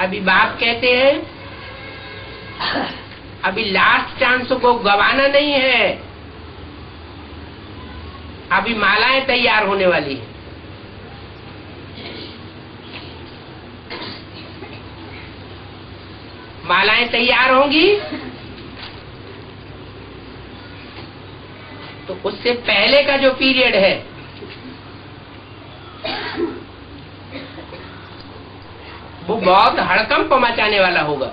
अभी बाप कहते हैं अभी लास्ट चांस को गवाना नहीं है, अभी मालाएं तैयार होने वाली है। मालाएं तैयार होंगी तो उससे पहले का जो पीरियड है वो बहुत हड़कंप मचाने वाला होगा।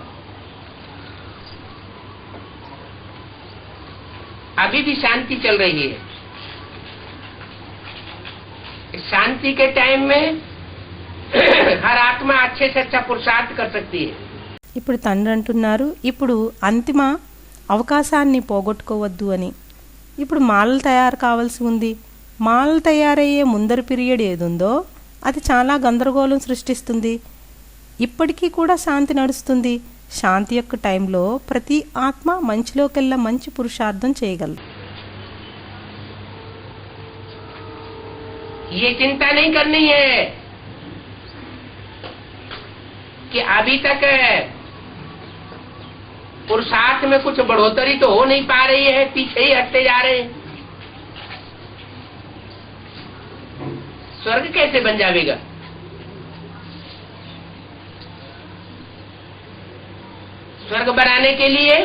अभी भी शांति चल रही है। शांति के टाइम में हर आत्मा अच्छे से अच्छा पुरुषार्थ कर सकती है। ఇప్పుడు తండ్రి అంటున్నారు ఇప్పుడు అంతిమ అవకాశాన్ని పోగొట్టుకోవద్దు అని. ఇప్పుడు మాలలు తయారు కావాల్సి ఉంది. మాలలు తయారయ్యే ముందరి పీరియడ్ ఏదుందో అది చాలా గందరగోళం సృష్టిస్తుంది. ఇప్పటికీ కూడా శాంతి నడుస్తుంది. శాంతి యొక్క టైంలో ప్రతి ఆత్మ మంచిలోకెల్లా మంచి పురుషార్థం చేయగలదు. ये चिंता नहीं करनी है कि अभी तक पुरुषार्थ में कुछ बढ़ोतरी तो हो नहीं पा रही है, पीछे ही हटते जा रहे हैं। स्वर्ग कैसे बन जाएगा? स्वर्ग बनाने के लिए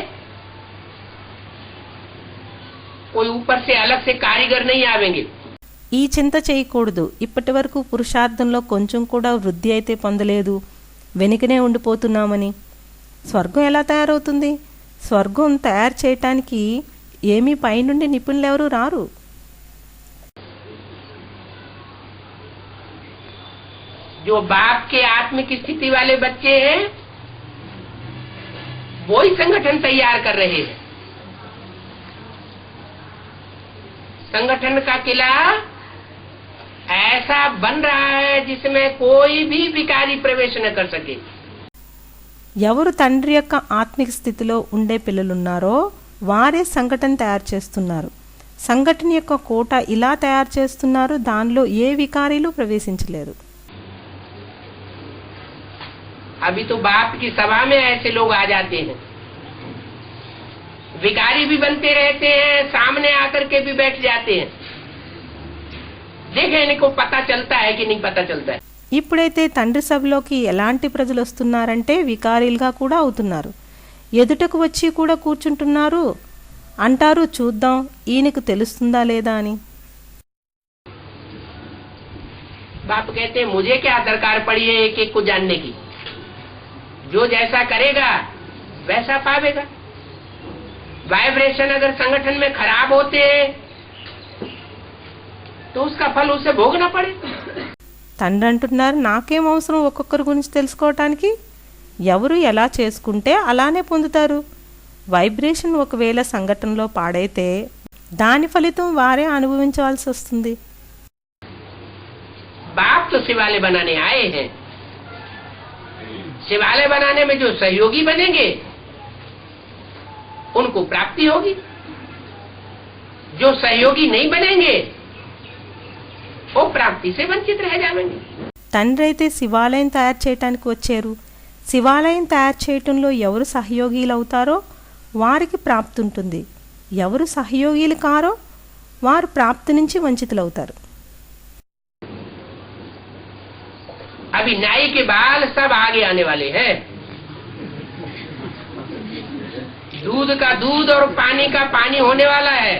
कोई ऊपर से अलग से कारीगर नहीं आवेंगे। ఈ చింత చేయకూడదు. ఇప్పటి వరకు పురుషార్థంలో కొంచెం కూడా వృద్ధి అయితే పొందలేదు, వెనుకనే ఉండిపోతున్నామని. స్వర్గం ఎలా తయారవుతుంది? స్వర్గం తయారు చేయటానికి ఏమీ పైనుండి నిపుణులు ఎవరు రారు. जो बाप के आत्मिक स्थिति वाले बच्चे हैं वो ही संगठन तैयार कर रहे हैं। संगठन का किला ऐसा बन रहा है जिसमें कोई भी विकारी प्रवेश न कर सके। ఎవరు తండ్రి యొక్క ఆత్మిక స్థితిలో ఉండే పిల్లలున్నారో వారే సంఘటన తయారు చేస్తున్నారు. సంఘటన యొక్క కోట ఇలా తయారు చేస్తున్నారు, దానిలో ఏ వికారీలు ప్రవేశించలేరు. अभी तो बाप की सभा में ऐसे लोग आ जाते हैं, विकारी भी बनते रहते हैं, सामने आकर के भी बैठ जाते हैं। देखें इनको पता चलता है कि नहीं पता चलता है। ఇప్పుడైతే తండ్రి సభలోకి ఎలాంటి ప్రజలు వస్తున్నారంటే వికారీలుగా కూడా అవుతున్నారు. ఎదుటకు వచ్చి కూడా కూర్చుంటున్నారు. అంటారు చూద్దాం ఈయనకు తెలుస్తుందా లేదా అని. बाप कहते हैं मुझे क्या दरकार पड़ी है एक एक को जानने की, जो जैसा करेगा वैसा पावेगा। वाइब्रेशन अगर संगठन में खराब होते हैं तो उसका फल उसे भोगना पड़े। తండ్రి అంటున్నారు నాకేం అవసరం ఒక్కొక్కరి గురించి తెలుసుకోవటానికి, ఎవరు ఎలా చేసుకుంటే అలానే పొందుతారు. వైబ్రేషన్ ఒకవేళ సంఘటనలో పాడైతే దాని ఫలితం వారే అనుభవించవలసి వస్తుంది. बाप तो शिवालय बनाने आए हैं, शिवालय बनाने में जो सहयोगी बनेंगे उनको प्राप्ति होगी, जो सहयोगी नहीं बनेंगे वो प्राप्ति से वंचित रह जाएंगे। తండ్రి అయితే శివాలయం తయారు చేయటానికి వచ్చారు. శివాలయం తయారు చేయటంలో ఎవరు సహయోగీలు అవుతారో వారికి ప్రాప్తి ఉంటుంది, ఎవరు సహయోగీలు కారో వారు ప్రాప్తి నుంచి వంచితులవుతారు. अभी नाई के बाल सब आगे आने वाले हैं, दूध का दूध और पानी का पानी होने वाला है।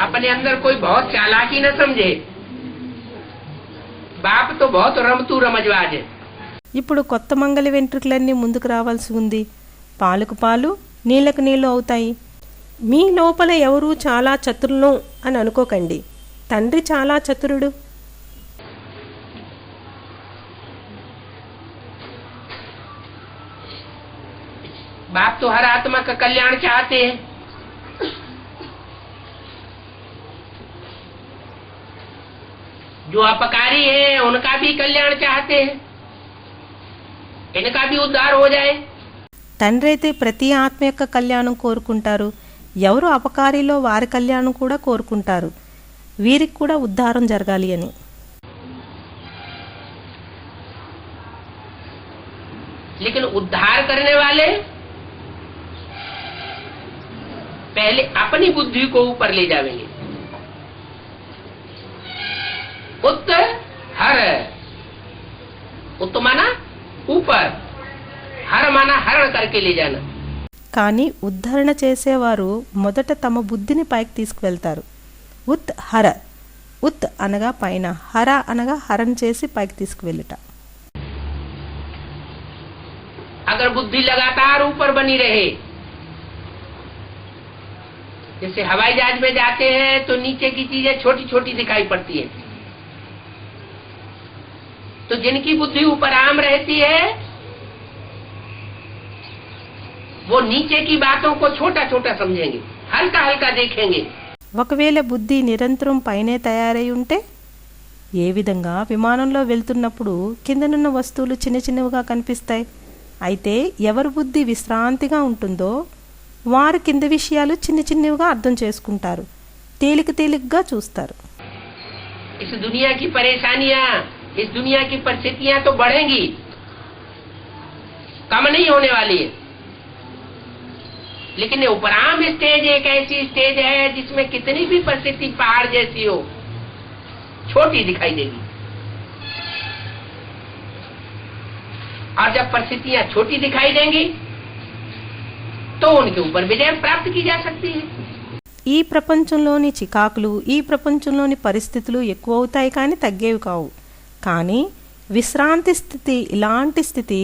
अपने अंदर कोई बहुत चालाकी न समझे, बाप तो बहुत रमतू रमजवाज है। ఇప్పుడు కొత్త మంగళ వెంట్రుకలన్నీ ముందుకు రావాల్సి ఉంది. పాలకు పాలు నీళ్లకు నీళ్లు అవుతాయి. మీ లోపల ఎవరు చాలా చతురులు అని అనుకోకండి, తండ్రి చాలా చతురుడు. बाप तो हर आत्मा का कल्याण चाहते हैं। जो अपकारी है उनका भी कल्याण चाहते हैं, इनका भी उद्धार हो जाए। తండ్రి అయితే ప్రతి ఆత్మ యొక్క కళ్యాణం కోరుకుంటారు, ఎవరు అపకారిలో వారి కళ్యాణం కూడా కోరుకుంటారు, వీరికి కూడా ఉద్ధారం జరగాలి అని. लेकिन उद्धार करने वाले पहले अपनी बुद्धि को ऊपर ले जाएंगे। उत्त हर, उत्त माना ऊपर, हर माना हरण करके ले जाना। కానీ ఉద్ధరణ చేసేవారు మొదట తమ బుద్ధిని పైకి తీసుకువెళ్తారు. ఉత్ హర, ఉత్ అనగా పైన, హర అనగా హరణ చేసి పైకి తీసుకువెళ్ళుట. अगर बुद्धि लगातार ऊपर बनी रहे, जैसे हवाई जहाज में जाते हैं तो नीचे की चीजें छोटी छोटी दिखाई पड़ती है, तो जिनकी बुद्धि ऊपर आम रहती है वो नीचे की बातों को छोटा छोटा समझेंगे, हल्का हल्का देखेंगे। ఒకవేళ బుద్ధి నిరంతరం పైనే తయారై ఉంటే, ఏ విధంగా విమానంలో వెళ్తున్నప్పుడు కిందనున్న వస్తువులు చిన్న చిన్నవిగా కనిపిస్తాయి. అయితే ఎవరి బుద్ధి విశ్రాంతిగా ఉంటుందో వారు కింద విషయాలు చిన్న చిన్నవిగా అర్థం చేసుకుంటారు, తేలిక తేలికగా చూస్తారు. इस दुनिया की परेशानियां, इस दुनिया की परिस्थितियां तो बढ़ेंगी, कम नहीं होने वाली है, लेकिन ये उपराम स्टेज एक ऐसी स्टेज है जिसमें कितनी भी परिस्थिति पहाड़ जैसी हो छोटी दिखाई देगी। और जब परिस्थितियां छोटी दिखाई देंगी तो उनके ऊपर विजय प्राप्त की जा सकती है। ఈ ప్రపంచంలోని చికాకులు, ఈ ప్రపంచంలోని పరిస్థితులు ఎక్కువ అవుతాయి కానీ తగ్గేవి కావు. కానీ విశ్రాంతి స్థితి ఇలాంటి స్థితి,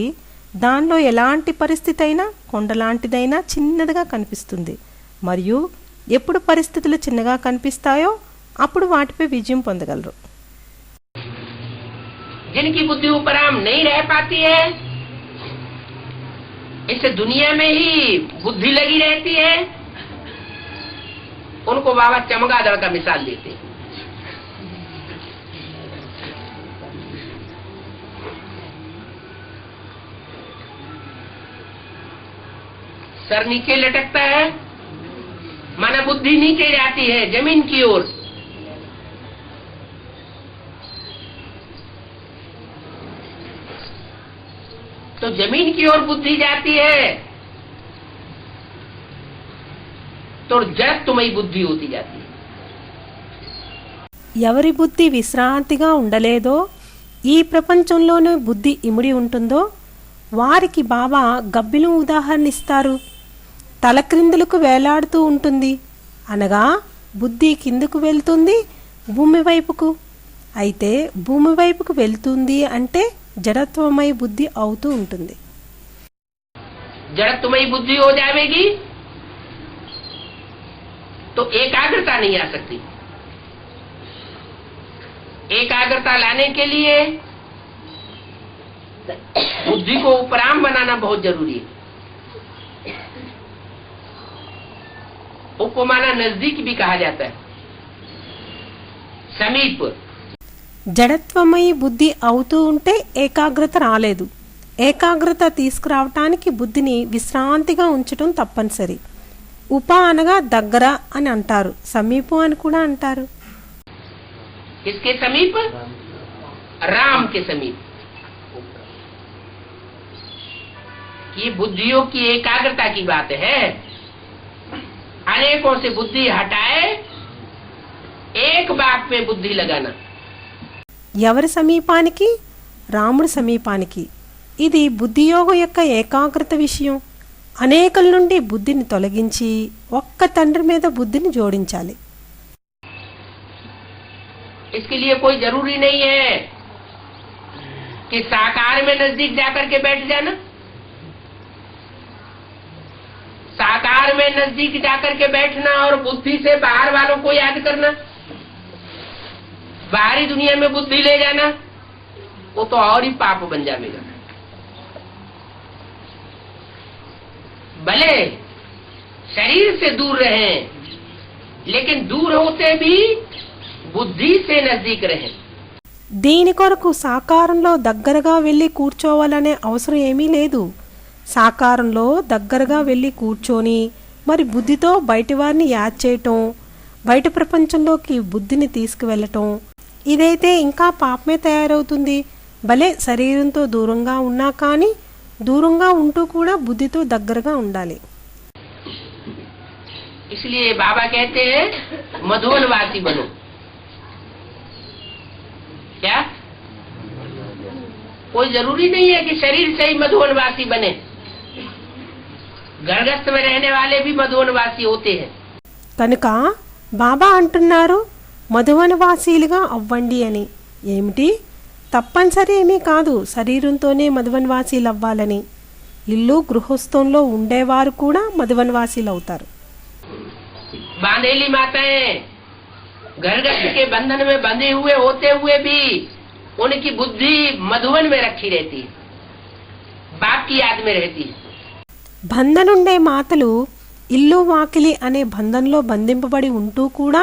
దానిలో ఎలాంటి పరిస్థితి అయినా కొండలాంటిదైనా చిన్నదిగా కనిపిస్తుంది. మరియు ఎప్పుడు పరిస్థితులు చిన్నగా కనిపిస్తాయో అప్పుడు వాటిపై విజయం పొందగలరు. जिनकी बुद्धि उपराम नहीं रह पाती है, इस दुनिया में ही बुद्धि लगी रहती है, उनको बाबा चमगादड़ का मिसाल देते हैं। सर नीचे लटकता है, माना बुद्धि नीचे जाती है जमीन की ओर। तो जमीन की ओर बुद्धि जाती है तो जड़त्वमयी बुद्धि होती जाती है। ఎవరి బుద్ధి విశ్రాంతిగా ఉండలేదో, ఈ ప్రపంచంలోనే బుద్ధి ఇమిడి ఉంటుందో వారికి బాబా గబ్బిలం ఉదాహరణ ఇస్తారు. తలక్రిందులకు వేలాడుతూ ఉంటుంది, అనగా బుద్ధి కిందకు వెళ్తుంది భూమి వైపుకు. అయితే భూమి వైపుకు వెళ్తుంది అంటే జడత్వమై బుద్ధి అవుతూ ఉంటుంది. जड़त्वमयी बुद्धि हो जाएगी तो एकाग्रता नहीं आ सकती। एकाग्रता लाने के लिए बुद्धि को उपराम बनाना बहुत जरूरी है। उपमाना नजदीक भी कहा जाता है, समीप। జడత్వమై బుద్ధి అవుతూ ఉంటే ఏకాగ్రత రాలేదు. ఏకాగ్రత తీసుకురావటానికి బుద్ధిని విశ్రాంతిగా ఉంచటం తప్పనిసరి. ఉప అనగా దగ్గర అని అంటారు, సమీపం అని కూడా అంటారు. किसके समीप? राम के समीप। ये बुद्धियों की एकाग्रता की बात है। अनेकों से बुद्धि हटाए, एक बात पे बुद्धि लगाना। ఎవరి సమీపానికి? రాముడి సమీపానికి. ఇది బుద్ధియోగం యొక్క ఏకాగ్రత విషయం. అనేకల నుండి బుద్ధిని తొలగించి ఒక్క తండ్రి మీద బుద్ధిని జోడించాలి. इसके लिए कोई जरूरी नहीं है कि साकार में नजदीक जाकर के बैठ जाना। साकार में नजदीक जाकर के बैठना और बुद्धि से बाहर वालों को याद करना, बाहरी दुनिया में बुद्धि ले जाना, वो तो और ही पाप बन जाएगा। भले शरीर से दूर रहें, लेकिन दूर होते भी बुद्धि से नजदीक रहें। దీని కొరకు సాకారంలో దగ్గరగా వెళ్ళి కూర్చోవాలనే అవసరం ఏమీ లేదు. సాకారంలో దగ్గరగా వెళ్ళి కూర్చొని మరి బుద్ధితో బయటి వారిని యాద్ చేయటం, బయట ప్రపంచంలోకి బుద్ధిని తీసుకువెళ్ళటం, ఇదైతే ఇంకా పాపమే తయారవుతుంది. భలే శరీరంతో దూరంగా ఉన్నా కానీ దూరంగా ఉంటూ కూడా బుద్ధితో దగ్గరగా ఉండాలి. इसलिए बाबा कहते हैं मधुवनवासी बनो. क्या कोई जरूरी नहीं है कि शरीर से ही मधुवनवासी बने. गर्भस्थ में रहने वाले भी मधुवनवासी होते हैं. కనుక బాబా అంటున్నారు మధువనవాసీలుగా అవ్వండి అని. ఏమిటి? తప్పనిసరి ఏమీ కాదు శరీరంతోనే మధువనవాసీలు అవ్వాలని. ఇల్లు గృహస్థంలో ఉండేవారు కూడా మధువనవాసీలు అవుతారు. बांधेली माताएं गर्भस्थ के बंधन में बंधे हुए होते हुए भी उनकी बुद्धि मधुवन में रखी रहती है, बाप की याद में रहती है. బంధనుండే మాతలు ఇల్లు వాకిలి అనే బంధంలో బంధింపబడి ఉంటూ కూడా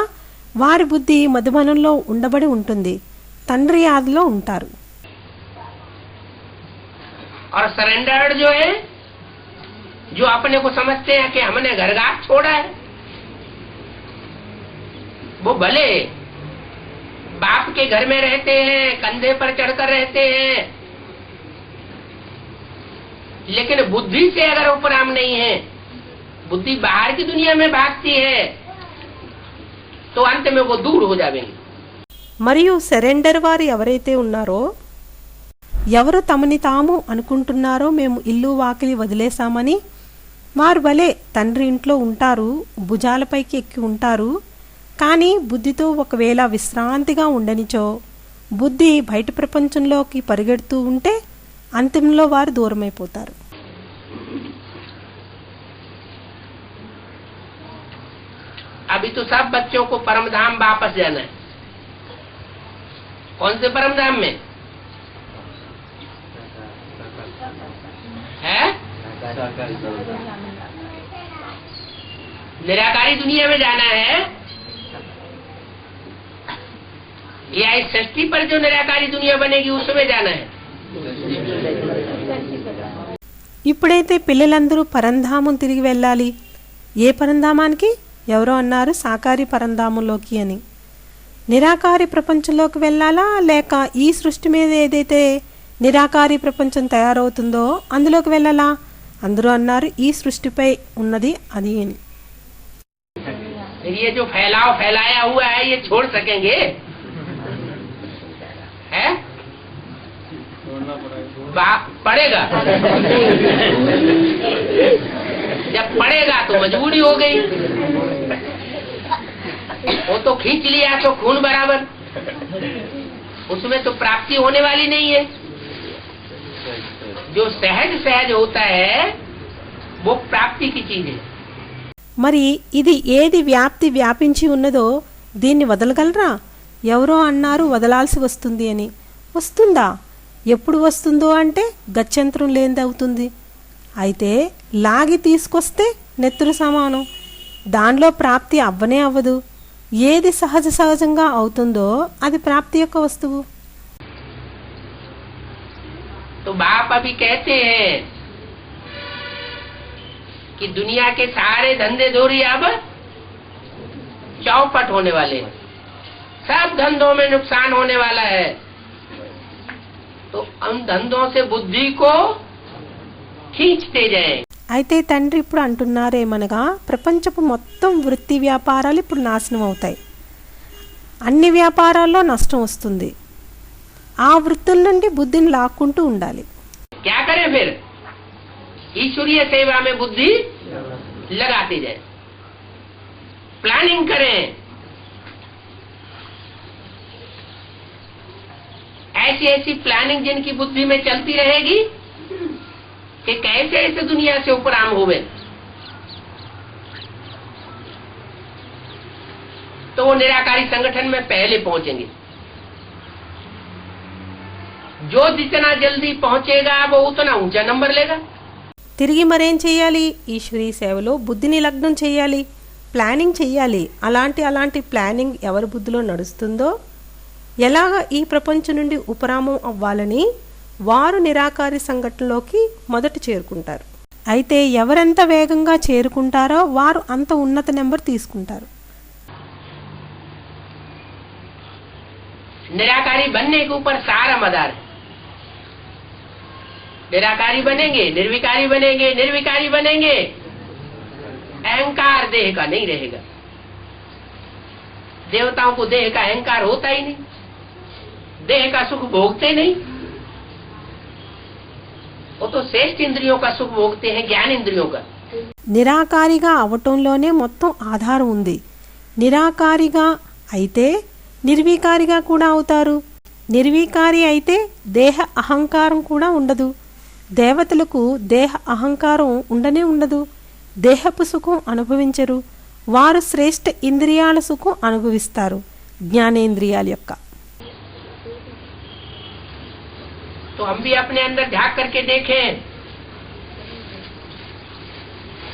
వారి బుద్ధి మధువనంలో ఉండబడి ఉంటుంది, తండ్రి యాదలో ఉంటారు. और सरेंडर्ड जो है, जो अपने को समझते हैं कि हमने घरघाट छोड़ा है, वो भले बाप के घर में रहते हैं, कंधे पर चढ़कर रहते हैं, लेकिन बुद्धि से अगर उपराम नहीं है, बुद्धि बाहर की दुनिया में भागती है, तो अंत में वो दूर हो जाएंगे. మరియు సరెండర్ వారు ఎవరైతే ఉన్నారో, ఎవరు తమని తాము అనుకుంటున్నారో మేము ఇల్లు వాకిలి వదిలేశామని, వారు భలే తండ్రి ఇంట్లో ఉంటారు, భుజాలపైకి ఎక్కి ఉంటారు. కానీ బుద్ధితో ఒకవేళ విశ్రాంతిగా ఉండనిచో బుద్ధి బయట ప్రపంచంలోకి పరిగెడుతూ ఉంటే అంతిమంలో వారు దూరమైపోతారు. अभी तो सब बच्चों को परमधाम वापस जाना है. कौन से परमधाम में है? निराकारी दुनिया में जाना है, या इस सृष्टि पर जो निराकारी दुनिया बनेगी उसमें जाना है. ఇప్పుడైతే పిల్లలందరూ పరంధామం తిరిగి వెళ్ళాలి. ఏ పరంధామానికి? ఎవరో అన్నారు సాకారి పరంధామంలోకి అని. నిరాకారి ప్రపంచంలోకి వెళ్ళాలా, లేక ఈ సృష్టి మీద ఏదైతే నిరాకారి ప్రపంచం తయారవుతుందో అందులోకి వెళ్ళాలా? అందరూ అన్నారు ఈ సృష్టిపై ఉన్నది అది అని. ये जो फैलाव फैलाया हुआ है ये छोड़ सकेंगे? है? पड़ेगा. जब पड़ेगा तो मजबूरी हो गई. वो तो खींच लिया तो खून बराबर, उसमें तो प्राप्ति होने वाली नहीं है. जो सहज सहज होता है वो प्राप्ति की चीज है. మరి ఇది ఏది వ్యాప్తి వ్యాపించి ఉన్నదో దీన్ని వదలగలరా? ఎవరో అన్నారు వదలాల్సి వస్తుంది అని. వస్తుందా? ఎప్పుడు వస్తుందో అంటే గత్యంతరం లేనిది అవుతుంది. అయితే లాగి తీసుకొస్తే నెత్తురు సమానం, దానిలో ప్రాప్తి అవ్వనే అవ్వదు. ఏది సహజంగా అవుతుందో అది ప్రాప్తి యొక్క వస్తువు. तो बाप अभी कहते हैं कि दुनिया के सारे धंधे धोरी अब चौपट होने वाले हैं, सब धंधों में नुकसान होने वाला है. तो उन धंधों से बुद्धि को खींचते जाए. అయితే తండ్రి ఇప్పుడు అంటున్నారేమనగా ప్రపంచపు మొత్తం వృత్తి వ్యాపారాలు ఇప్పుడు నాశనం అవుతాయి, అన్ని వ్యాపారాల్లో నష్టం వస్తుంది. ఆ వృత్తుల నుండి బుద్ధిని లాక్కుంటూ ఉండాలి. क्या करें फिर? ईश्वरीय सेवा में बुद्धि लगाते जाए, प्लानिंग करें. ऐसी ऐसी प्लानिंग जिनकी बुद्धि में चलती रहेगी कि कैसे ऐसे दुनिया से उपराम हुए, तो वो निराकारी संगठन में पहले पहुंचेंगे. जो जितना जल्दी पहुंचेगा वो उतना ऊंचा नंबर लेगा. తిరిగి మరేం చేయాలి? ఈశ్వరీ సేవలో బుద్ధిని లగ్నం చేయాలి, ప్లానింగ్ చేయాలి. అలాంటి ప్లానింగ్ ఎవరి బుద్ధిలో నడుస్తుందో, ఎలాగ ఈ ప్రపంచం నుండి ఉపరామం అవ్వాలని వారు నిరాకారి సంఘటనలోకి మొదట చేరుకుంటారు. అయితే ఎవరెంత వేగంగా చేరుకుంటారో వారు అంత ఉన్నత నెంబర్ తీసుకుంటారు. निराकारी बनने के ऊपर सारा मदार है. निराकारी बनेंगे, निर्विकारी बनेंगे, निर्विकारी बनेंगे, अहंकार देह का नहीं रहेगा। देवताओं को देह का अहंकार होता ही नहीं, देह का सुख भोगते नहीं, वो तो श्रेष्ठ इंद्रियों का सुख भोगते हैं, ज्ञान इंद्रियों का। నిరాకారిగా అవటంలోనే మొత్తం ఆధారం ఉంది. నిరాకారిగా అయితే నిర్వికారిగా కూడా అవుతారు. నిర్వికారి అయితే దేహ అహంకారం కూడా ఉండదు. దేవతలకు దేహ అహంకారం ఉండనే ఉండదు. దేహపు సుఖం అనుభవించరు. వారు శ్రేష్ఠ ఇంద్రియాల సుఖం అనుభవిస్తారు, జ్ఞానేంద్రియాల యొక్క. तो हम भी अपने अंदर झांक करके देखें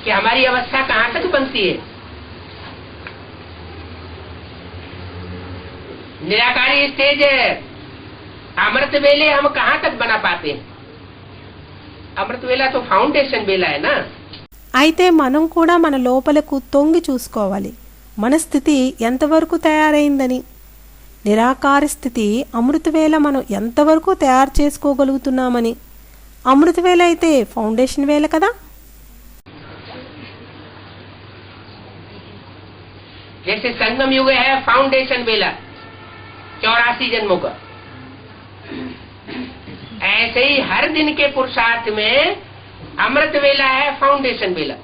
कि हमारी अवस्था कहां तक बनती है। निराकारी स्टेज है, अमृत वेले हम कहां तक बना पाते हैं। अमृत वेला तो फाउंडेशन वेला है ना। అయితే మనం కూడా మన లోపలకు తొంగి చూసుకోవాలి, మన స్థితి ఎంతవరకు తయారైందని. నిరాకార స్థితి అమృతవేళ మనం ఎంతవరకు తయారు చేసుకోగలుగుతున్నామని. అమృతవేళ అయితే ఫౌండేషన్ వేళ కదా. जैसे संगम युग है फाउंडेशन वेला 84 जन्मों का, ऐसे ही हर दिन के पुरुषार्थ में अमृत वेला है फाउंडेशन वेला।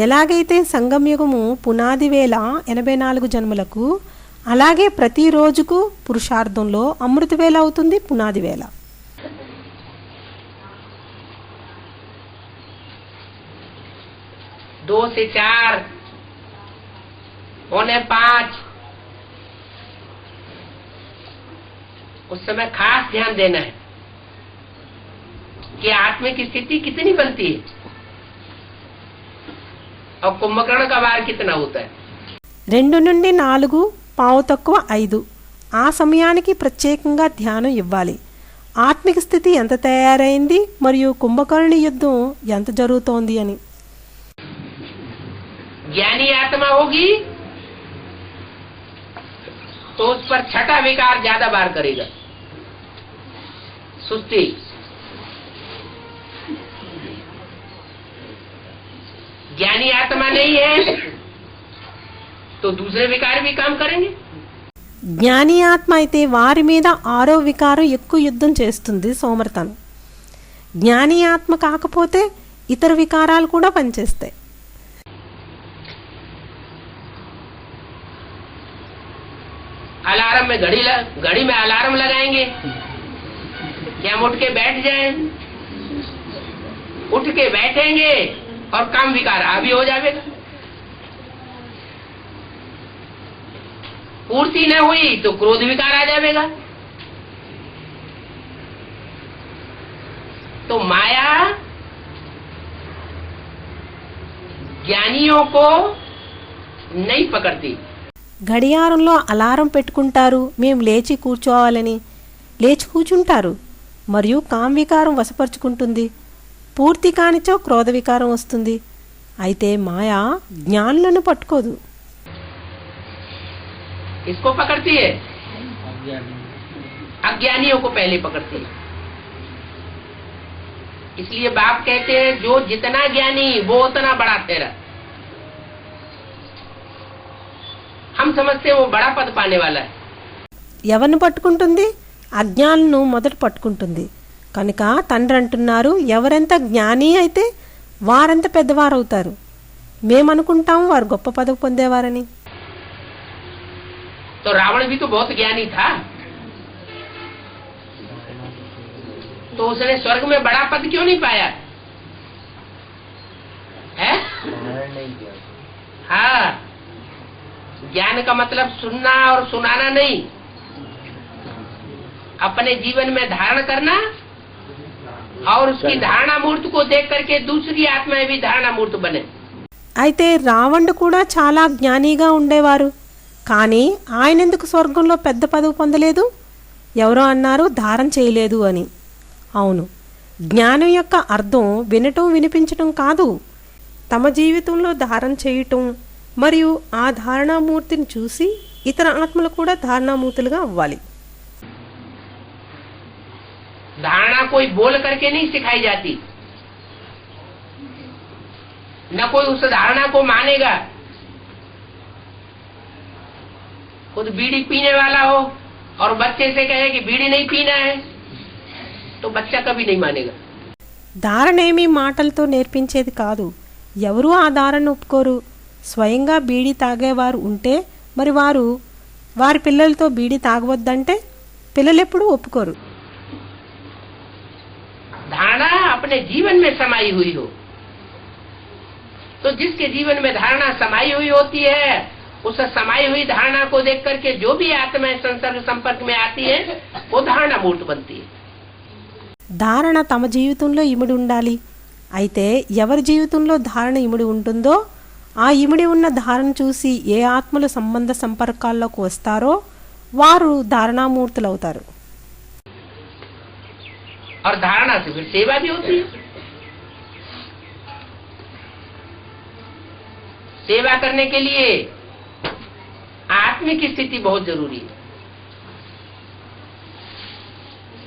ఎలాగైతే సంగమయుగము పునాది వేళ 84 జన్మలకు, అలాగే ప్రతి రోజుకు పురుషార్థంలో అమృత వేళ అవుతుంది పునాది వేళ. 2 से 4 पौने 5 उस समय खास ध्यान देना है कि आत्मा की स्थिति कितनी बनती है और कुंभकर्ण का वार कितना होता है. 2 నుండి 4 పావు తక్కువ 5 ఆ సమయానికి ప్రత్యేకంగా ధ్యానం ఇవ్వాలి. ఆత్మిక స్థితి ఎంత తయారైంది మరియు కుంభకర్ణి యుద్ధం ఎంత జరుగుతోంది అని. ज्ञानी आत्मा होगी तो उस पर छठा विकार ज्यादा बार करेगा, सुस्ती. ज्ञानी आत्मा नहीं है तो दूसरे विकार भी काम करेंगे. జ్ఞాని ఆత్మ అయితే వారి మీద 6వ వికారం ఎక్కువ యుద్ధం చేస్తుంది, సోమర్తనం. జ్ఞాని ఆత్మ కాకపోతే ఇతర వికారాలు కూడా పనిచేస్తాయి. अलार्म में घड़ी में अलार्म लगाएंगे कि हम उठ के बैठ जाएं, उठ के बैठेंगे और काम विकार हावी हो जाएगा. पूर्ति न हुई तो क्रोध विकार आ जाएगा. तो माया ज्ञानियों को नहीं पकड़ती. గడియారంలో అలారం పెట్టుకుంటారు, మేము లేచి కూర్చోవాలని. లేచి కూర్చుంటారు మరియు కామవికారం వశపరుచుకుంటుంది. పూర్తి కానిచో క్రోధ వికారం వస్తుంది. అయితే మాయా జ్ఞానులను పట్టుకోదు. इसको पकड़ती है, अज्ञानियों को पहले पकड़ती है. इसलिए बाप कहते हैं जो जितना ज्ञानी वो उतना बड़ा तेरा. हम समझते हैं वो बड़ा पद पाने वाला है. ఎవరిని పట్టుకుంటుంది? అజ్ఞానులను మొదట పట్టుకుంటుంది. కనుక తండ్రి అంటున్నారు, ఎవరెంత జ్ఞాని అయితే వారంత పెద్దవారవుతారు. మేమనుకుంటాం వారు గొప్ప పదవి పొందేవారని. तो रावण भी तो बहुत ज्ञानी था, तो उसने स्वर्ग में बड़ा पद क्यों नहीं पाया है? हाँ, ज्ञान का मतलब सुनना और सुनाना नहीं, अपने जीवन में धारण करना और उसकी धारणा मूर्त को देख करके दूसरी आत्माएं भी धारणा मूर्त बने. అయితే రావణుడు కూడా చాలా జ్ఞానిగా ఉండేవారు. కానీ ఆయన ఎందుకు స్వర్గంలో పెద్ద పదవి పొందలేదు? ఎవరో అన్నారు ధారణ చేయలేదు అని. అవును, జ్ఞానం యొక్క అర్థం వినటం వినిపించటం కాదు, తమ జీవితంలో ధారణ చేయటం మరియు ఆ ధారణామూర్తిని చూసి ఇతర ఆత్మలు కూడా ధారణామూర్తులుగా అవ్వాలి. धारणा धारणा कोई बोल करके नहीं सिखाई जाती, न कोई उस धारणा को मानेगा। खुद बीड़ी पीने वाला हो और बच्चे से कहे कि बीड़ी नहीं पीना है, तो बच्चा कभी नहीं मानेगा। ధారణేమి మాటలతో నేర్పించేది కాదు. ఎవరూ ఆ ధారణ ఒప్పుకోరు. స్వయంగా బీడీ తాగేవారు ఉంటే మరి వారి పిల్లలతో బీడీ తాగవద్దంటే పిల్లలెప్పుడూ ఒప్పుకోరు. धारणा अपने जीवन में समाई हुई हो, तो जिसके जीवन में धारणा समाई हुई होती है, उस समाई हुई धारणा को देख करके जो भी आत्माएं संसर्ग संपर्क में आती है, वो धारणा मूर्त बनती है। ధారణ తమ జీవితంలో ఇమిడి ఉండాలి. అయితే ఎవరి జీవితంలో ధారణ ఇమిడి ఉంటుందో ఆ ఇమిడి ఉన్న ధారణ చూసి ఏ ఆత్మలు సంబంధ సంపర్కాల్లోకి వస్తారో వారు ధారణామూర్తులవుతారు. और धारणा से फिर सेवा भी होती है। सेवा करने के लिए आत्मिक स्थिति बहुत जरूरी है।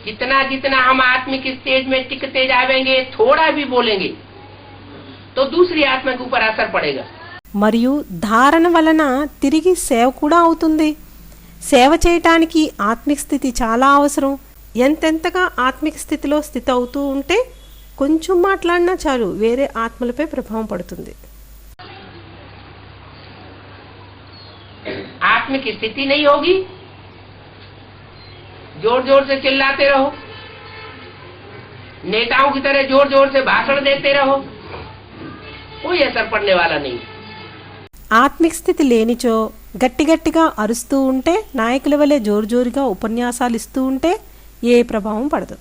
जितना जितना हम आत्मिक स्टेज में टिकते जाएंगे, थोड़ा भी बोलेंगे तो दूसरी आत्मा के ऊपर असर पड़ेगा। మరియు ధారణ వలన తిరిగి సేవ కూడా అవుతుంది. సేవ చేయటానికి ఆత్మిక స్థితి చాలా అవసరం. ఎంతెంతగా ఆత్మిక స్థితిలో స్థితి అవుతూ ఉంటే కొంచెం మాట్లాడినా చాలు వేరే ఆత్మలపై ప్రభావం పడుతుంది. आत्मिक स्थिति नहीं होगी, जोर जोर से चिल्लाते रहो, नेताओं की तरह जोर जोर से भाषण देते रहो, कोई असर पड़ने वाला नहीं। ఆత్మిక స్థితి లేనిచో గట్టి గట్టిగా అరుస్తూ ఉంటే నాయకుల వలె జోరు జోరుగా ఉపన్యాసాలు ఇస్తూ ఉంటే ఏ ప్రభావం పడదు.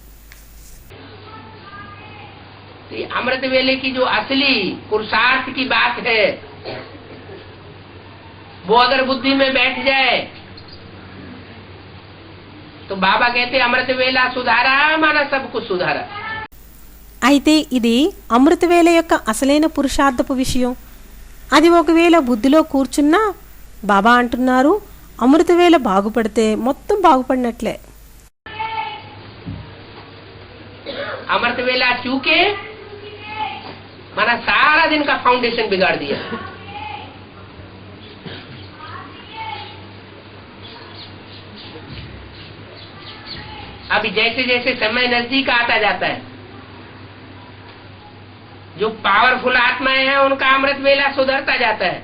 अमृत वेले की जो असली पुरुषार्थ की बात है, वो अगर बुद्धि में बैठ जाए तो बाबा कहते अमृत वेला सुधारा माना सब कुछ सुधारा। అయితే ఇది అమృతవేళ యొక్క అసలైన పురుషార్థపు విషయం. అది ఒకవేళ బుద్ధిలో కూర్చున్నా బాబా అంటున్నారు అమృతవేళ బాగుపడితే మొత్తం బాగుపడినట్లే. अमृत वेला चूके माना सारा दिन का फाउंडेशन बिगाड़ दिया। अभी जैसे जैसे समय नजदीक आता जाता है, जो पावरफुल आत्माएं हैं उनका अमृत वेला सुधरता जाता है।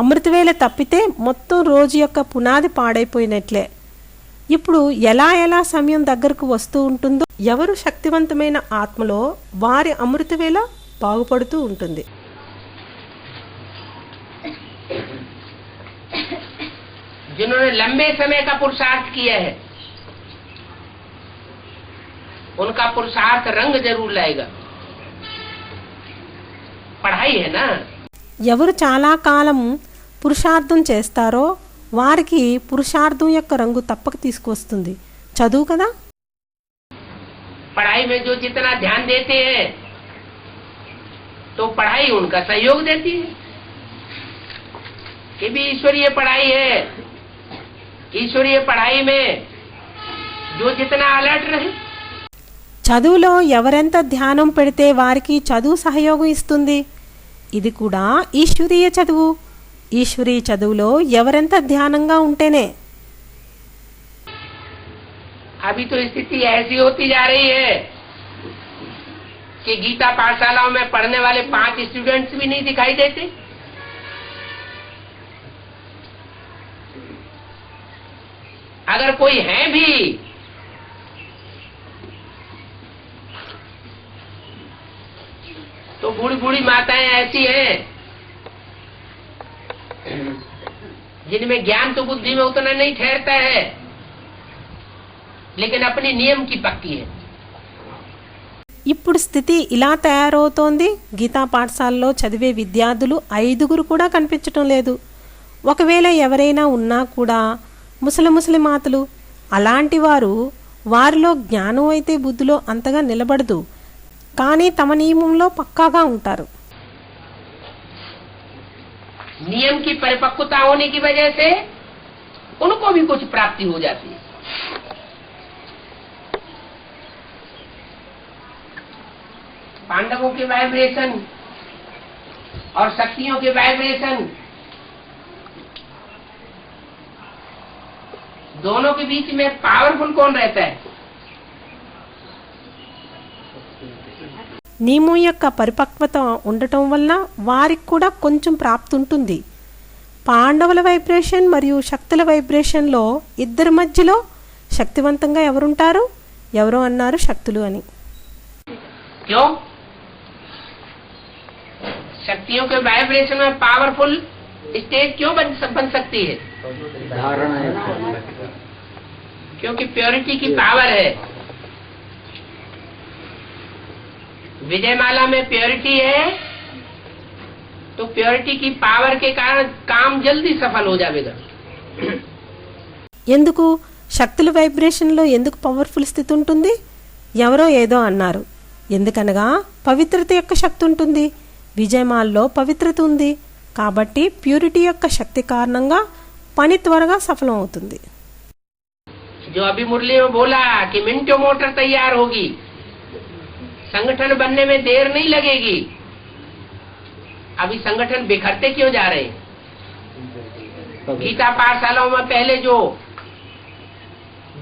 అమృతవేళ తప్పితే మొత్తం రోజు యొక్క పునాది పాడైపోయినట్లే. ఇప్పుడు ఎలా ఎలా సమయం దగ్గరకు వస్తూ ఉంటుందో ఎవరు శక్తివంతమైన ఆత్మలో వారి అమృతవేళ బాగుపడుతూ ఉంటుంది. जिन्होंने लंबे समय का पुरुषार्थ किया है, उनका पुरुषार्थ रंग जरूर लाएगा। पढ़ाई है ना, ఎవరు చాలా కాలం పురుషార్థం చేస్తారో వారికి పురుషార్థం యొక్క రంగు తప్పక తీసుకొస్తుంది. చదువు కదా. पढ़ाई में जो जितना ध्यान देते हैं तो पढ़ाई उनका सहयोग देती है। ये भी ईश्वरीय पढ़ाई है। ईश्वरीय पढ़ाई में जो जितना अलर्ट रहे, చదువులో ఎవరెంత ధ్యానం పెడితే వారికి చదువు సహయోగం ఇస్తుంది. ఇది కూడా ఈశ్వరీయ చదువు. ఈశ్వరీయ చదువులో ఎవరెంత ధ్యానంగా ఉంటేనే. अभी तो स्थिति ऐसी होती जा रही है कि गीता पाठशालाओं में पढ़ने वाले 5 स्टूडेंट्स भी नहीं दिखाई देते। अगर कोई है भी तो बूढ़ी बूढ़ी माताएं ऐसी हैं जिनमें ज्ञान तो बुद्धि में उतना नहीं ठहरता है, लेकिन अपनी नियम की पक्की है। ఇప్పుడు స్థితి ఇలా తయారవుతోంది. గీతా పాఠశాలలో చదివే విద్యార్థులు 5 కూడా కనిపించటం లేదు. ఒకవేళ ఎవరైనా ఉన్నా కూడా ముసలి మాతలు. అలాంటి వారిలో జ్ఞానం అయితే బుద్ధిలో అంతగా నిలబడదు, కానీ తమ నియమంలో పక్కాగా ఉంటారు. नियम की परिपक्वता होने की वजह से उनको भी कुछ प्राप्ति हो जाती है। पांडवों के वाइब्रेशन और शक्तियों के वाइब्रेशन, दोनों के बीच में पावरफुल कौन रहता है? నియమం యొక్క పరిపక్వత ఉండటం వల్ల వారికి కూడా కొంచెం ప్రాప్తి ఉంటుంది. పాండవుల వైబ్రేషన్ మరియు శక్తుల వైబ్రేషన్లో ఇద్దరి మధ్యలో శక్తివంతంగా ఎవరుంటారు? ఎవరో అన్నారు శక్తులు అని. क्यों? शक्तियों के वाइब्रेशन में पावरफुल स्टेट क्यों बन सकती है? क्योंकि प्योरिटी की पावर है. विजयमाला में प्योरिटी है, तो प्योरिटी की पावर के कारण काम जल्दी सफल हो जाएगा. ఎందుకు శక్తుల వైబ్రేషన్లో ఎందుకు పవర్ఫుల్ స్థితి ఉంటుంది? ఎవరో ఏదో అన్నారు. ఎందుకనగా పవిత్రత యొక్క శక్తి ఉంటుంది. విజయమాల్లో పవిత్రత ఉంది కాబట్టి ప్యూరిటీ యొక్క శక్తి కారణంగా పని త్వరగా సఫలం అవుతుంది. जो अभी मुरली में बोला कि मिनटों मोटर तैयार होगी, संगठन बनने में देर नहीं लगेगी. अभी संगठन बिखरते क्यों जा रहे हैं? गीता पाठशालाओं में पहले जो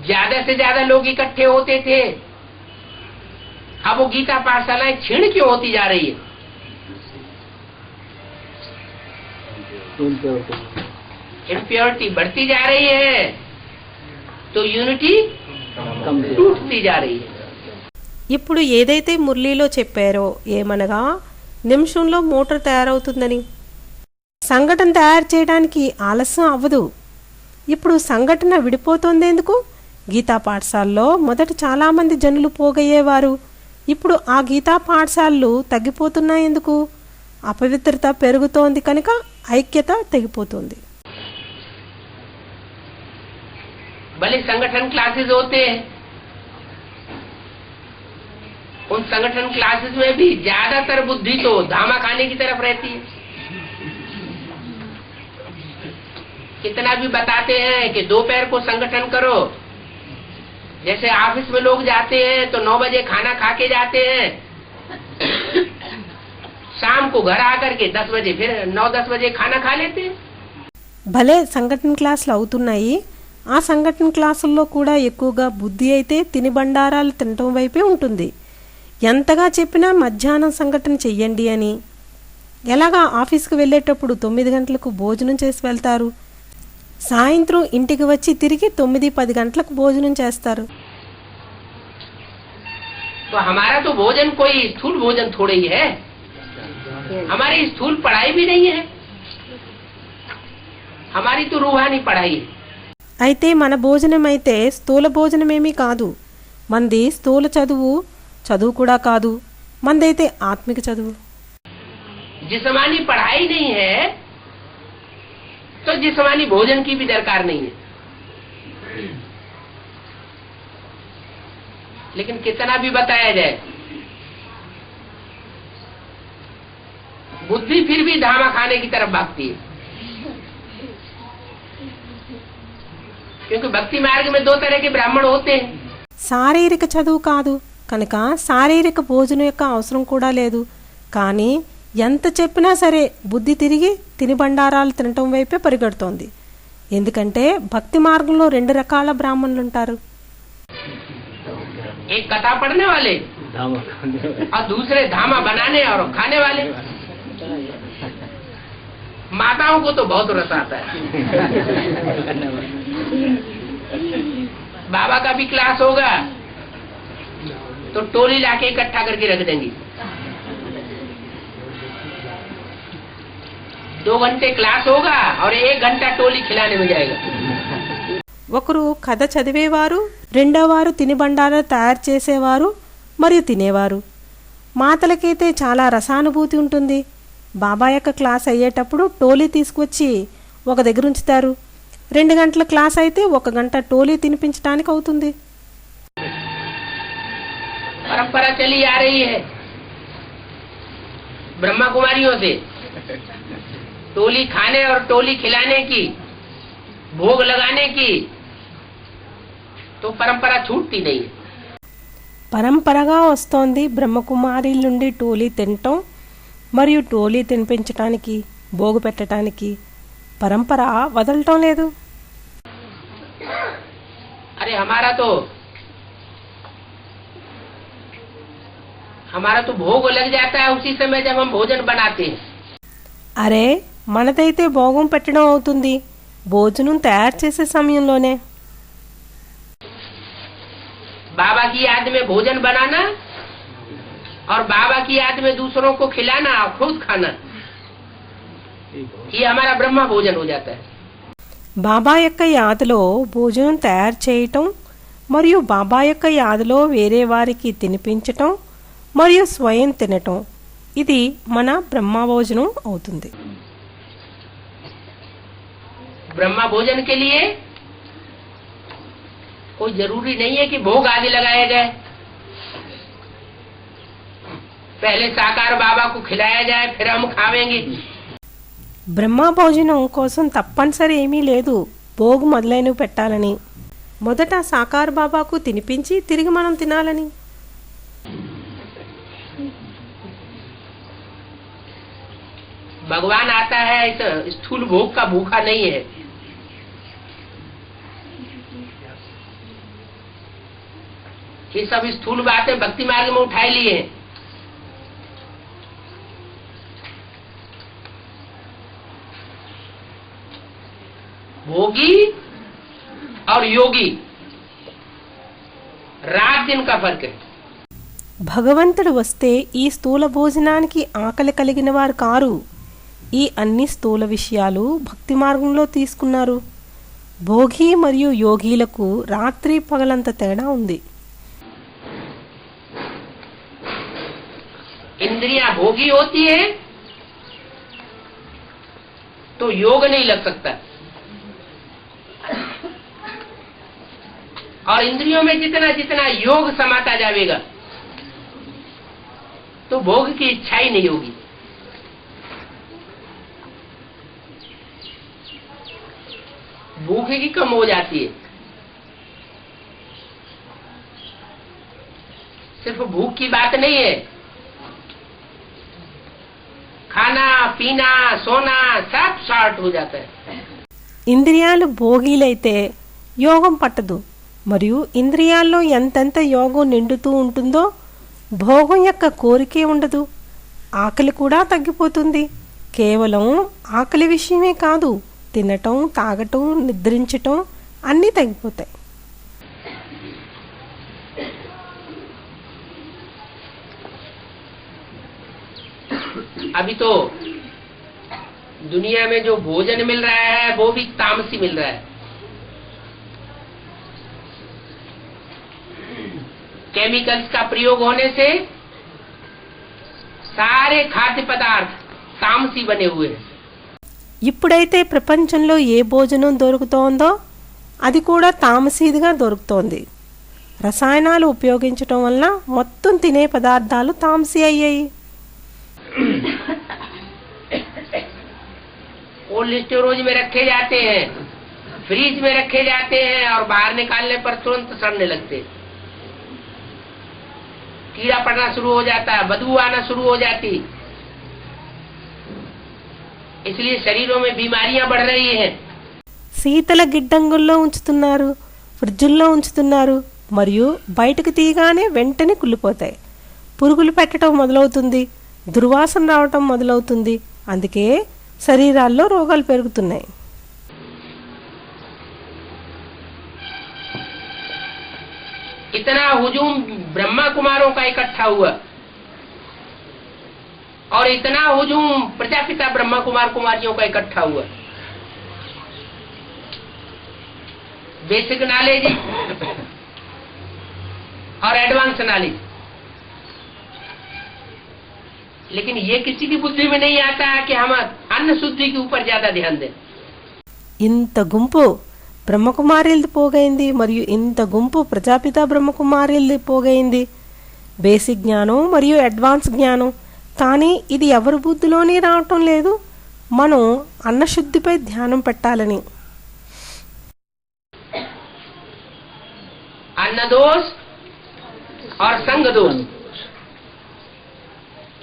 ज्यादा से ज्यादा लोग इकट्ठे होते थे, अब वो गीता पाठशालाएं क्षीण क्यों होती जा रही है? इम्प्योरिटी बढ़ती जा रही है, तो యూనిటీ टूटती जा रही है. ఇప్పుడు ఏదైతే మురళీలో చెప్పారో ఏమనగా నిమిషంలో మోటార్ తయారవుతుందని, సంఘటన తయారు చేయడానికి ఆలస్యం అవ్వదు. ఇప్పుడు సంఘటన విడిపోతుంది ఎందుకు? గీతా పాఠశాలలో మొదట చాలామంది జనులు పోగయ్యేవారు. ఇప్పుడు ఆ గీతా పాఠశాలలు తగ్గిపోతున్నాయి ఎందుకు? అపవిత్రత పెరుగుతోంది కనుక ఐక్యత తెగిపోతుంది. भले संगठन क्लासेस होते हैं, उन संगठन क्लासेस में भी ज्यादातर बुद्धि तो धामा खाने की तरफ रहती है. कितना भी बताते हैं कि दोपहर को संगठन करो, जैसे ऑफिस में लोग जाते हैं तो 9 बजे खाना खा के जाते हैं, शाम को घर आकर के 10 बजे फिर 9-10 बजे खाना खा लेते हैं. భలే సంఘటన క్లాసులు అవుతున్నాయి. ఆ సంఘటన క్లాసుల్లో కూడా ఎక్కువగా బుద్ధి అయితే తిని బండారాలు తినటం వైపే ఉంటుంది. ఎంతగా చెప్పినా మధ్యాహ్నం సంఘటన చెయ్యండి అని. ఎలాగా ఆఫీస్కి వెళ్ళేటప్పుడు 9 గంటలకు భోజనం చేసి వెళ్తారు, సాయంత్రం ఇంటికి వచ్చి తిరిగి 9-10 గంటలకు భోజనం చేస్తారు. तो हमारा तो भोजन कोई स्थूल भोजन थोड़ा ही है, हमारी स्थूल पढ़ाई भी नहीं है, हमारी तो रूहानी पढ़ाई है. అయితే మన భోజనం అయితే స్థూల భోజనమేమీ కాదు. మంది స్థూల చదువు కూడా కాదు. మందైతే ఆత్మిక చదువు. जिस्मानी पढ़ाई नहीं है तो जिस्मानी भोजन की भी दरकार नहीं है. लेकिन कितना भी बताया जाए, बुद्धि फिर भी धामा खाने की तरफ भागती है. क्योंकि भक्ति मार्ग में 2 तरह के ब्राह्मण होते हैं. శారీరక చదువు కాదు కనుక శారీరక భోజనం యొక్క అవసరం కూడా లేదు. కానీ ఎంత చెప్పినా సరే బుద్ధి తిరిగి తిని బండారాలు తినటం వైపే పరిగెడుతోంది. ఎందుకంటే భక్తి మార్గంలో 2 రకాల బ్రాహ్మణులు ఉంటారు. एक कथा पढ़ने वाले और दूसरे धामा बनाने और खाने वाले. माताओं को तो बहुत रस आता है. बाबा का भी क्लास होगा तो टोली लाके इकट्ठा करके रख देंगी. 2 घंटे क्लास होगा और 1 घंटा टोली खिलाने में जाएगा. ఒకరు కథ చదివేవారు, రెండోవారు తిని బండారాలు తయారు చేసేవారు మరియు తినేవారు. మాతలకైతే చాలా రసానుభూతి ఉంటుంది. బాబా యొక్క క్లాస్ అయ్యేటప్పుడు టోలీ తీసుకువచ్చి ఒక దగ్గర ఉంచుతారు. 2 గంటల క్లాస్ అయితే 1 గంట టోలీ తినిపించడానికి అవుతుంది. परंपरा चली आ रही है ब्रह्मा कुमारियों से, टोली खाने और टोली खिलाने की, भोग लगाने की, तो परंपरा छूटती नहीं है. పరంపరగా వస్తోంది బ్రహ్మకుమారి నుండి టోలీ తినటం మరియు టోలీ తినిపించటానికి భోగు పెట్టడానికి పరంపర వదలటం లేదు. अरे हमारा तो भोग लग जाता है उसी समय जब हम भोजन बनाते हैं. అరే మనదైతే భోగం పెట్టడం అవుతుంది భోజనం తయారు చేసే సమయంలోనే. बाबा की याद में भोजन बनाना और बाबा की याद में दूसरों को खिलाना और खुद खाना, ये हमारा ब्रह्मा भोजन हो जाता है. బాబా యొక్క యాదలో భోజనం తయారు చేయటం మరియు బాబా యొక్క యాదలో వేరే వారికి తినిపించటం మరియు స్వయం తినటం ఇది మన బ్రహ్మ భోజనం అవుతుంది. ब्रह्मा भोजन के लिए कोई जरूरी नहीं है कि भोग आदि लगाया जाए. पहले साकार बाबा को खिलाया जाए फिर हम खावेंगे. బ్రహ్మ భోజనం కోసం తప్పనిసరి ఏమీ లేదు భోగు మొదలైనవి పెట్టాలని. మొదట సాకార్ బాబాకు తినిపించి తిరిగి మనం తినాలని. भगवान आता है इस स्थूल भोग का भूखा नहीं है. ये सब स्थूल बातें भक्ति मार्ग में उठाई ली है. भोगी और योगी रात दिन का फर्क है. భగవంతుడు వస్తే ఈ స్థూల భోజనానికి ఆకలి కలిగిన వారు కారు. ఈ అన్ని స్థూల విషయాలు భక్తి మార్గంలో తీసుకున్నారు. భోగి మరియు యోగీలకు రాత్రి పగలంత తేడా ఉంది. इंद्रियां भोगी होती है तो योग नहीं लग सकता. और इंद्रियों में जितना जितना योग समाता जाएगा तो भोग की इच्छा ही नहीं होगी. भूख की कम हो जाती है. सिर्फ भूख की बात नहीं है, खाना पीना सोना सब शॉर्ट हो जाता है. ఇంద్రియాలు భోగిలైతే యోగం పట్టదు మరియు ఇంద్రియాల్లో ఎంతెంత యోగం నిండుతూ ఉంటుందో భోగం యొక్క కోరికే ఉండదు. ఆకలి కూడా తగ్గిపోతుంది. కేవలం ఆకలి విషయమే కాదు తినటం తాగటం నిద్రించటం అన్నీ తగ్గిపోతాయి. अभी तो दुनिया में जो भोजन मिल रहा है वो भी तामसी मिल रहा है. केमिकल्स का प्रयोग होने से सारे खाद्य पदार्थ तामसी बने हुए हैं. ఇప్పుడైతే ప్రపంచంలో ఏ భోజనం దొరుకుతోందో అది కూడా తామసీదిగా దొరుకుతోంది. రసాయనాలు ఉపయోగించటం వల్ల మొత్తం తినే పదార్థాలు తామసీ అయ్యాయి. कोल्ड स्टोरेज में रखे जाते हैं, फ्रीज में रखे जाते हैं और बाहर निकालने पर तुरंत सड़ने लगते. कीड़ा पड़ना शुरू हो जाता है, बदबू आना शुरू हो जाती. इसलिए शरीरों में बीमारियां बढ़ रही हैं. శీతల గిడ్డంగుల్లో ఉంచుతున్నారు ఫ్రిడ్జుల్లో ఉంచుతున్నారు మరియు బయటకు తీయగానే వెంటనే కుళ్ళిపోతాయి. పురుగులు పెట్టడం మొదలవుతుంది దుర్వాసన రావటం మొదలవుతుంది. అందుకే శరీరాల్లో రోగాలు పెరుగుతున్నాయి. इतना हुजूम ब्रह्मा कुमारों का इकट्ठा हुआ और इतना हुजूम प्रजापिता ब्रह्मा कुमार कुमारियों का इकट्ठा हुआ. बेसिक नॉलेज और एडवांस नॉलेज, लेकिन ये किसी की बुद्धि में नहीं आता है कि हम अन्न शुद्धि के ऊपर ज्यादा ध्यान दें. ఇంత గుంపు బ్రహ్మకుమారిల్ది పోగైంది మరియు ఇంత గుంపు ప్రజాపిత బ్రహ్మకుమారిల్ది పోగైంది. బేసిక్ జ్ఞానం మరియు అడ్వాన్స్ జ్ఞానం, కానీ ఇది ఎవరి బుద్ధిలోనే రావటం లేదు. మనం అన్నశుద్ధిపై ధ్యానం పెట్టాలని. अन्न दोष और संग दोष,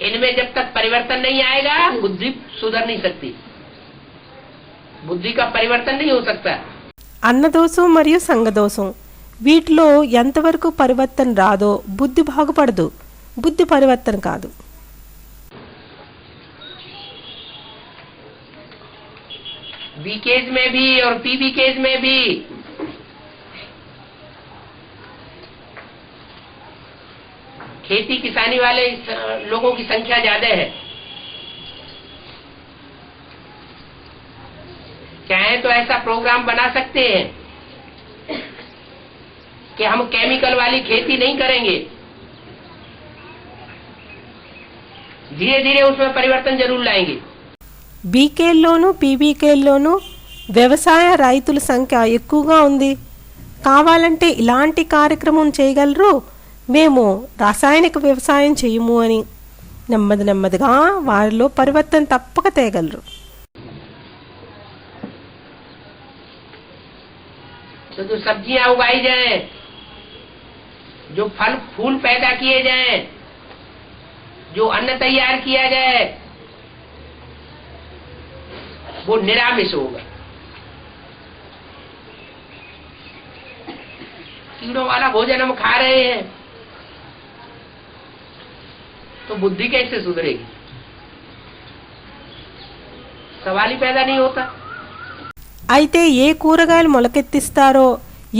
इनमें जब तक परिवर्तन नहीं आएगा बुद्धि सुधर नहीं सकती, बुद्धि का परिवर्तन नहीं हो सकता। అన్నదోషం మరియు సంగదోషం వీటిలో ఎంతవరకు పరివర్తన రాదో బుద్ధి బాగుపడదు, బుద్ధి పరివర్తన కాదు. बीकेज में भी और पीबीकेज में भी खेती किसानी वाले लोगों की संख्या ज्यादा है। चाहे तो ऐसा प्रोग्राम बना सकते हैं कि हम केमिकल वाली खेती नहीं करेंगे, धीरे धीरे उसमें परिवर्तन जरूर लाएंगे। బీకేల్లోనూ పీబీకేల్లోనూ వ్యవసాయ రైతుల సంఖ్య ఎక్కువగా ఉంది. కావాలంటే ఇలాంటి కార్యక్రమం చేయగలరు, మేము రాసాయనిక వ్యవసాయం చేయము అని నెమ్మది నెమ్మదిగా వారిలో పరివర్తన తప్పక తేగలరు. तो जो सब्जियां उगाई जाएं, जो फल फूल पैदा किए जाएं, जो अन्न तैयार किया जाए वो निरामिष होगा। कीड़ों वाला भोजन हम खा रहे हैं तो बुद्धि कैसे सुधरेगी, सवाल ही पैदा नहीं होता। అయితే ఏ కూరగాయలు మొలకెత్తిస్తారో,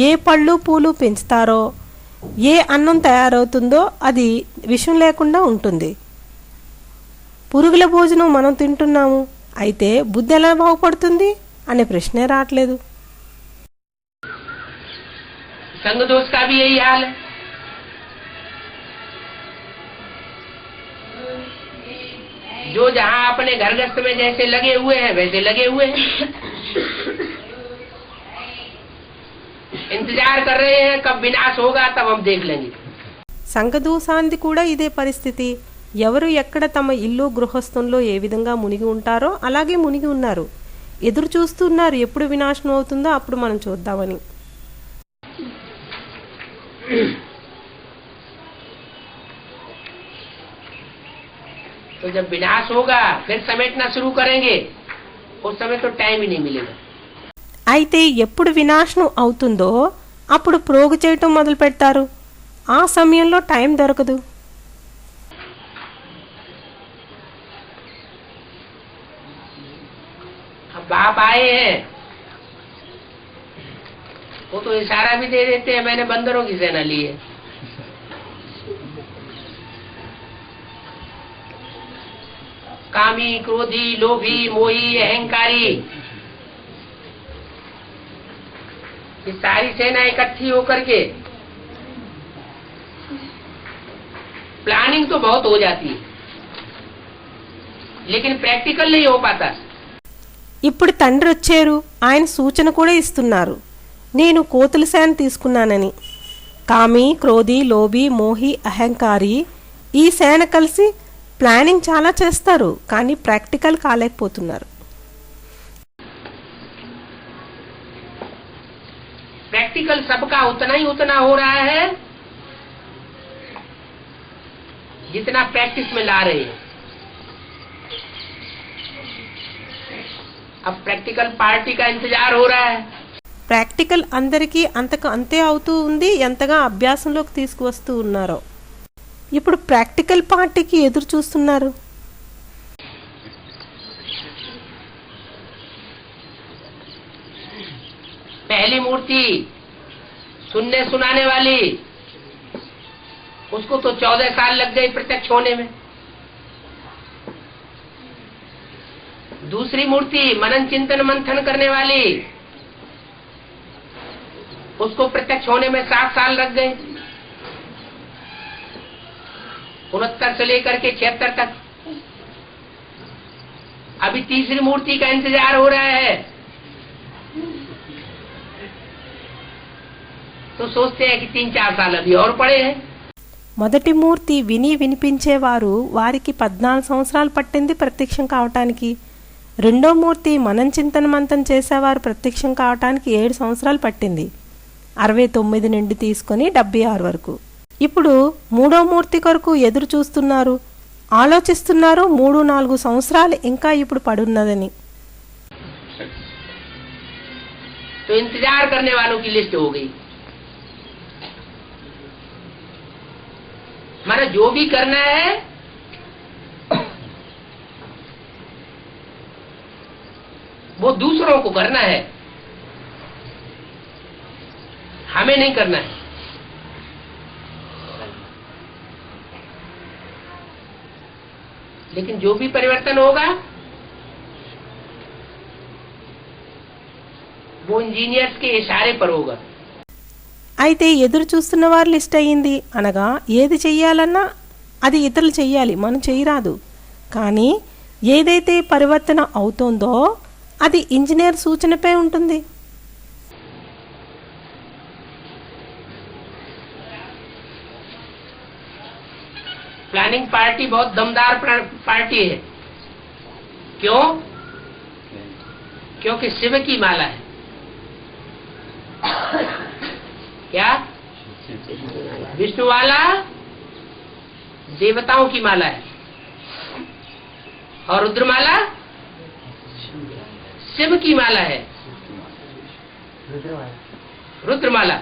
ఏ పళ్ళు పూలు పెంచుతారో, ఏ అన్నం తయారవుతుందో అది విషం లేకుండా ఉంటుంది. పురుగుల భోజనం మనం తింటున్నాము, అయితే బుద్ధి ఎలా బాగుపడుతుంది అనే ప్రశ్నే రావట్లేదు. संग दोष का भी यही हाल है। जो जहां अपने घर गृहस्थ में जैसे लगे हुए हैं वैसे लगे हुए हैं, इंतजार कर रहे हैं कब विनाश होगा तब हम देख लेंगे। సంఘదూషాంది కూడా ఇదే పరిస్థితి. ఎవరు ఎక్కడ తమ ఇల్లు గృహస్థంలో ఏ విధంగా మునిగి ఉంటారో అలాగే మునిగి ఉన్నారు. ఎదురు చూస్తున్నారు ఎప్పుడు వినాశనం అవుతుందో అప్పుడు మనం చూద్దామని. तो जब विनाश होगा फिर समेटना शुरू करेंगे, उस समय तो टाइम ही नहीं मिलेगा। అయితే ఎప్పుడు వినాశనం అవుతుందో అప్పుడు ప్రోగు చేయటం మొదలు పెడతారు, ఆ సమయంలో టైం దొరకదు. अब बाप आए हैं वो तो इशारा भी दे देते हैं मैंने बंदरों की सेना ली है। कामी, क्रोधी, लोभी, मोही, अहंकारी, ये सारी सेना इकट्ठी होकर के प्लानिंग तो बहुत हो जाती है लेकिन प्रैक्टिकल नहीं हो पाता। ఇప్పుడు తండ్రి వచ్చారు, ఆయన సూచన కూడా ఇస్తున్నారు, నేను కోతుల సేన తీసుకున్నానని. కామి, క్రోధి, లోభి, మోహి, అహంకారి ఈ సేన కలిసి ప్లానింగ్ చాలా చేస్తారు కానీ ప్రాక్టికల్ కాలేకపోతున్నారు. प्रैक्टिकल सबका उतना हो रहा है जितना प्रैक्टिस में ला रहे हैं। अब प्रैक्टिकल पार्टी का इंतजार हो रहा है। ప్రాక్టికల్ అందరికీ అంతకు అంతే అవుతూ ఉంది ఎంతగా అభ్యాసంలోకి తీసుకువస్తూ ఉన్నారో. ఇప్పుడు ప్రాక్టికల్ పార్టీకి ఎదురు చూస్తున్నారు. पहली मूर्ति सुनने सुनाने वाली उसको तो 14 साल लग गए प्रत्यक्ष होने में। दूसरी मूर्ति मनन चिंतन मंथन करने वाली उसको प्रत्यक्ष होने में 7 साल लग गए, 69 से लेकर के 76 तक। अभी तीसरी मूर्ति का इंतजार हो रहा है तो सोचते हैं कि 3-4 साल अभी और पड़े हैं। మొదటి మూర్తి విని వినిపించేవారు వారికి 14 సంవత్సరాలు పట్టింది ప్రత్యక్షం కావటానికి. రెండో మూర్తి మనం చింతనమంతం చేసేవారు ప్రత్యక్షం కావటానికి 7 సంవత్సరాలు పట్టింది, 69 నుండి తీసుకొని 76 వరకు. ఇప్పుడు మూడో మూర్తి కొరకు ఎదురు చూస్తున్నారు, ఆలోచిస్తున్నారు 3-4 సంవత్సరాలు ఇంకా ఇప్పుడు పడున్నదని. तो इंतजार करने वालों की लिस्ट हो गई। माना जो भी करना है वो दूसरों को करना है, हमें नहीं करना है। लेकिन जो भी परिवर्तन होगा वो इंजीनियर्स के इशारे पर होगा। అయితే ఎదురు చూస్తున్న వారి లిస్ట్ అయ్యింది అనగా ఏది చెయ్యాలన్నా అది ఇతరులు చెయ్యాలి, మనం చేయరాదు. కానీ ఏదైతే పరివర్తన అవుతోందో అది ఇంజనీర్ సూచనపై ఉంటుంది. प्लानिंग पार्टी बहुत दमदार पार्टी है। क्यों? क्योंकि शिव की माला है। क्या? विष्णु वाला देवताओं की माला है और रुद्रमाला शिव की माला है। रुद्रमाला,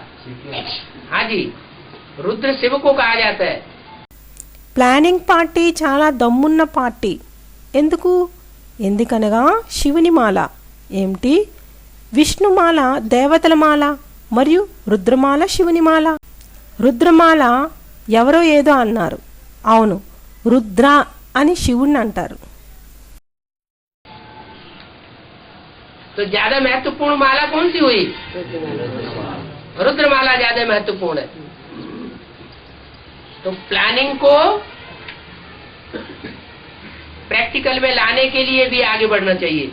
हाँ जी, रुद्र शिव को कहा जाता है। ప్లానింగ్ పార్టీ చాలా దమ్మున్న పార్టీ. ఎందుకనగా శివుని మాల ఏమిటి, విష్ణుమాల దేవతల మాల మరియు రుద్రమాల శివుని మాల. రుద్రమాల ఎవరో ఏదో అన్నారు, అవును రుద్ర అని శివుణ్ణి అంటారు. तो ज्यादा महत्वपूर्ण माला कौन सी हुई? रुद्रमाला ज्यादा महत्वपूर्ण है। तो प्लानिंग को प्रैक्टिकल में लाने के लिए भी आगे बढ़ना चाहिए।